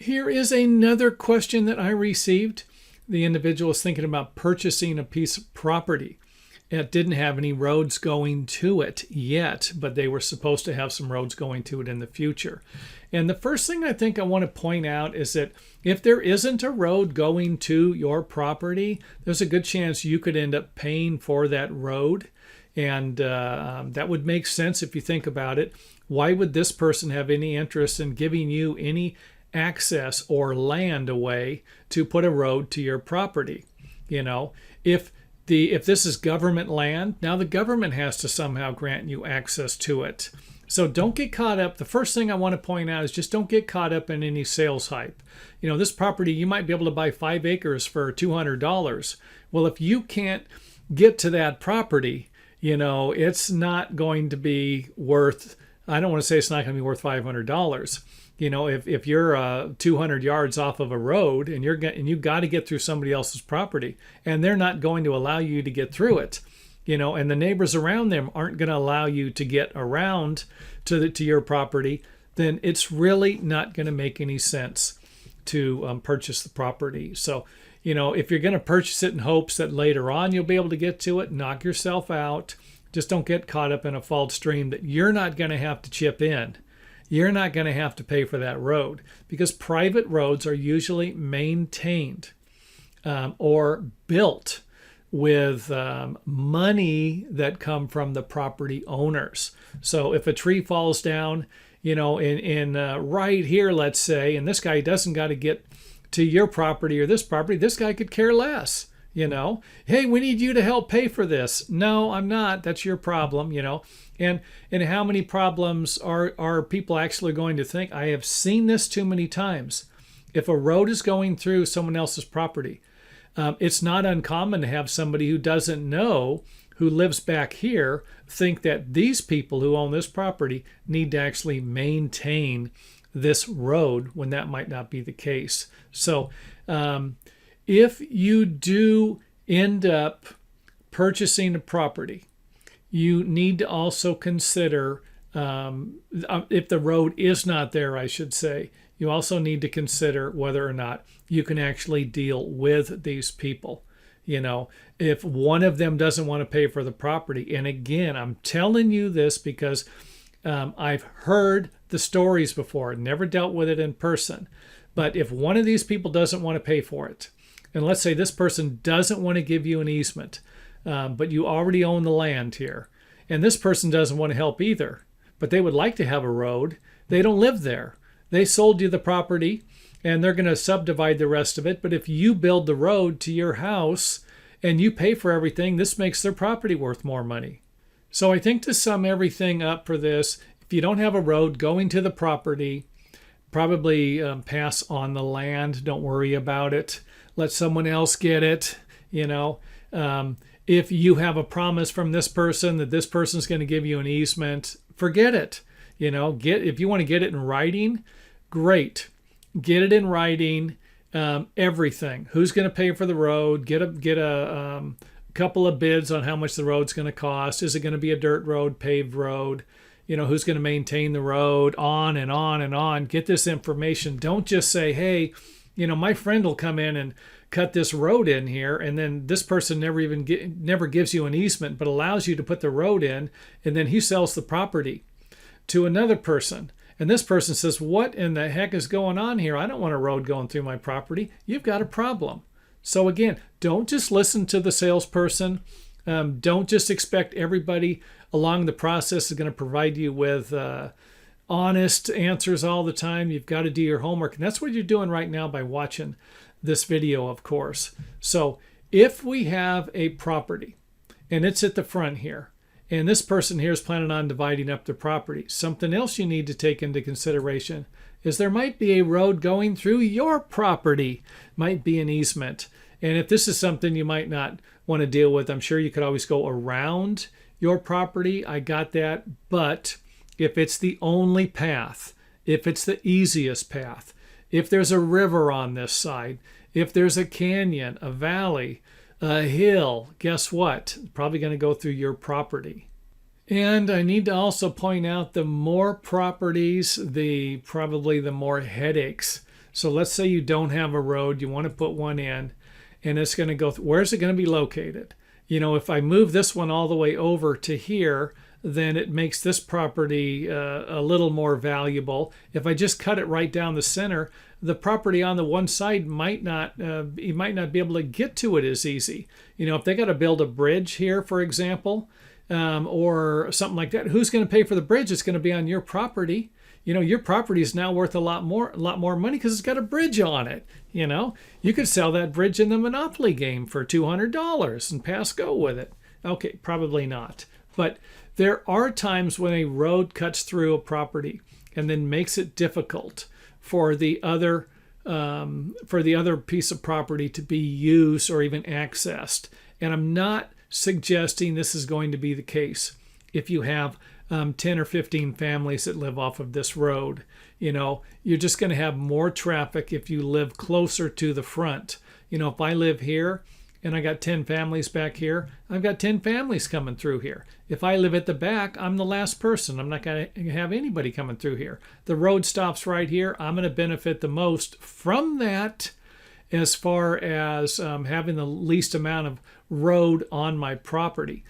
Here is another question that I received. The individual is thinking about purchasing a piece of property. It didn't have any roads going to it yet, but they were supposed to have some roads going to it in the future. And the first thing I think I want to point out is that if there isn't a road going to your property, there's a good chance you could end up paying for that road. And that would make sense if you think about it. Why would this person have any interest in giving you any access or land away to put a road to your property? You know, if this is government land, now the government has to somehow grant you access to it. So don't get caught up. The first thing I want to point out is just don't get caught up in any sales hype. You know, this property, you might be able to buy 5 acres for $200. Well, if you can't get to that property, you know, it's not going to be worth, I don't want to say it's not going to be worth $500. You know, if you're 200 yards off of a road and you've got to get through somebody else's property and they're not going to allow you to get through it, you know, and the neighbors around them aren't going to allow you to get around to your property, then it's really not going to make any sense to purchase the property. So, you know, if you're going to purchase it in hopes that later on you'll be able to get to it, knock yourself out. Just don't get caught up in a false dream that you're not going to have to chip in. You're not going to have to pay for that road, because private roads are usually maintained or built with money that come from the property owners. So if a tree falls down, you know, in right here, let's say, and this guy doesn't got to get to your property or this property, this guy could care less. You know, hey, we need you to help pay for this. No, I'm not. That's your problem, you know. And how many problems are people actually going to think? I have seen this too many times. If a road is going through someone else's property, it's not uncommon to have somebody who doesn't know, who lives back here, think that these people who own this property need to actually maintain this road when that might not be the case. So if you do end up purchasing a property, you need to also consider, if the road is not there, I should say, you also need to consider whether or not you can actually deal with these people. You know, if one of them doesn't want to pay for the property, and again, I'm telling you this because I've heard the stories before, never dealt with it in person. But if one of these people doesn't want to pay for it, and let's say this person doesn't want to give you an easement, but you already own the land here, and this person doesn't want to help either, but they would like to have a road. They don't live there. They sold you the property, and they're going to subdivide the rest of it. But if you build the road to your house and you pay for everything, this makes their property worth more money. So I think to sum everything up for this, if you don't have a road going to the property, probably pass on the land. Don't worry about it. Let someone else get it. You know, if you have a promise from this person that this person's going to give you an easement, forget it. You know, if you want to get it in writing, great. Get it in writing. Everything. Who's going to pay for the road? Get a couple of bids on how much the road's going to cost. Is it going to be a dirt road, paved road? You know, who's going to maintain the road? On and on and on. Get this information. Don't just say, hey, you know, my friend will come in and cut this road in here, and then this person never gives you an easement, but allows you to put the road in, and then he sells the property to another person. And this person says, what in the heck is going on here? I don't want a road going through my property. You've got a problem. So again, don't just listen to the salesperson. Don't just expect everybody along the process is going to provide you with honest answers all the time. You've got to do your homework. And that's what you're doing right now by watching this video, of course. So if we have a property and it's at the front here, and this person here is planning on dividing up the property, something else you need to take into consideration is there might be a road going through your property, might be an easement. And if this is something you might not want to deal with, I'm sure you could always go around your property. I got that. But if it's the only path, if it's the easiest path, if there's a river on this side, if there's a canyon, a valley, a hill, guess what? Probably going to go through your property. And I need to also point out the more properties, probably the more headaches. So let's say you don't have a road, you want to put one in, and it's going to go, where's it going to be located? If I move this one all the way over to here, then it makes this property a little more valuable. If I just cut it right down the center, the property on the one side you might not be able to get to it as easy. If they got to build a bridge here, for example, or something like that, who's going to pay for the bridge? It's going to be on your property. Your property is now worth a lot more money because it's got a bridge on it. You could sell that bridge in the Monopoly game for $200 and pass go with it. Okay, probably not. But there are times when a road cuts through a property and then makes it difficult for the other piece of property to be used or even accessed. And I'm not suggesting this is going to be the case if you have 10 or 15 families that live off of this road. You're just going to have more traffic if you live closer to the front. If I live here and I got 10 families back here, I've got 10 families coming through here. If I live at the back, I'm the last person. I'm not going to have anybody coming through here. The road stops right here. I'm going to benefit the most from that as far as having the least amount of road on my property,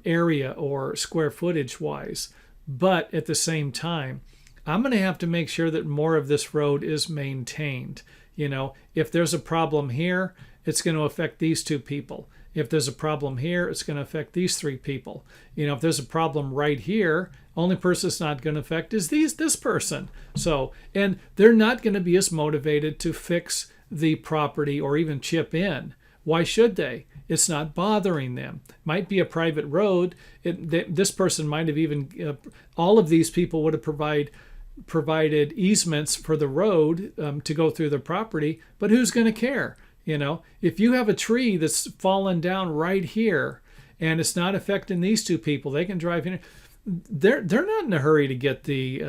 area or square footage wise. But at the same time, I'm going to have to make sure that more of this road is maintained. If there's a problem here, it's going to affect these two people. If there's a problem here, it's going to affect these three people. If there's a problem right here, only person it's not going to affect is this person. So, and they're not going to be as motivated to fix the property or even chip in. Why should they? It's not bothering them. Might be a private road. This person might have even, all of these people would have provided easements for the road to go through their property, but who's going to care? If you have a tree that's fallen down right here and it's not affecting these two people, they can drive in. They're not in a hurry to get the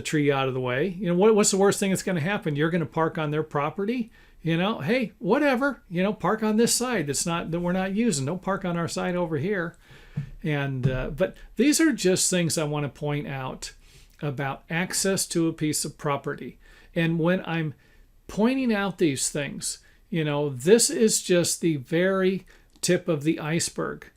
tree out of the way. What's the worst thing that's going to happen? You're going to park on their property. Hey, whatever. Park on this side that we're not using. Don't park on our side over here. And but these are just things I want to point out about access to a piece of property. And when I'm pointing out these things, this is just the very tip of the iceberg.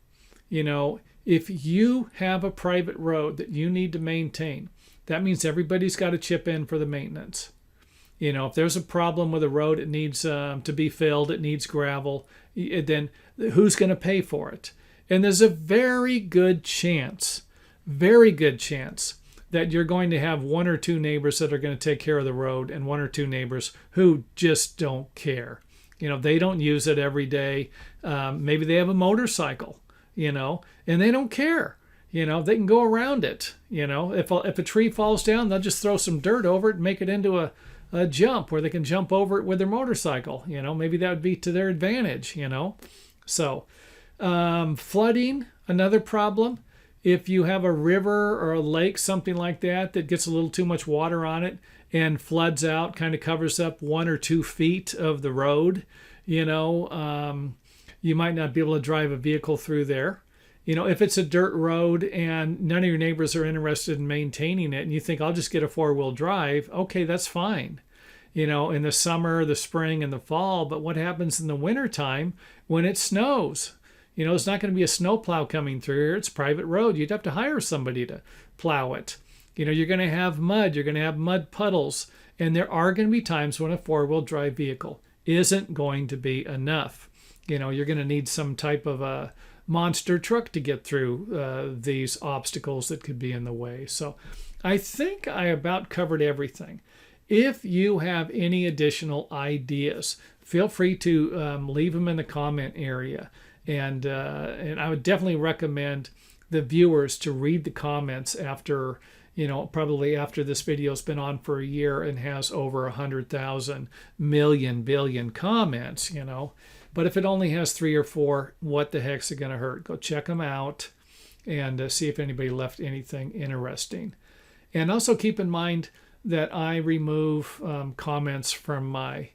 If you have a private road that you need to maintain, that means everybody's got to chip in for the maintenance. If there's a problem with a road, it needs to be filled, it needs gravel, then who's going to pay for it? And there's a very good chance that you're going to have one or two neighbors that are going to take care of the road and one or two neighbors who just don't care. They don't use it every day. Maybe they have a motorcycle, and they don't care. They can go around it. If a tree falls down, they'll just throw some dirt over it and make it into a jump where they can jump over it with their motorcycle. Maybe that would be to their advantage, So flooding, another problem. If you have a river or a lake, something like that gets a little too much water on it and floods out, kind of covers up 1 or 2 feet of the road, you might not be able to drive a vehicle through there. If it's a dirt road and none of your neighbors are interested in maintaining it and you think, I'll just get a 4-wheel drive, okay, that's fine. In the summer, the spring, and the fall. But what happens in the wintertime when it snows? It's not going to be a snowplow coming through here. It's a private road. You'd have to hire somebody to plow it. You're going to have mud. You're going to have mud puddles. And there are going to be times when a 4-wheel drive vehicle isn't going to be enough. You're going to need some type of a monster truck to get through these obstacles that could be in the way. So I think I about covered everything. If you have any additional ideas, feel free to leave them in the comment area. And I would definitely recommend the viewers to read the comments after, probably after this video's been on for a year and has over 100,000 billion comments, But if it only has 3 or 4, what the heck's it going to hurt? Go check them out and see if anybody left anything interesting. And also keep in mind that I remove comments from my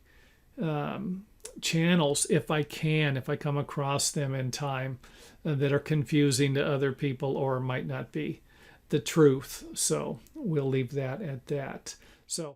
channels if I come across them in time that are confusing to other people or might not be the truth. So we'll leave that at that. So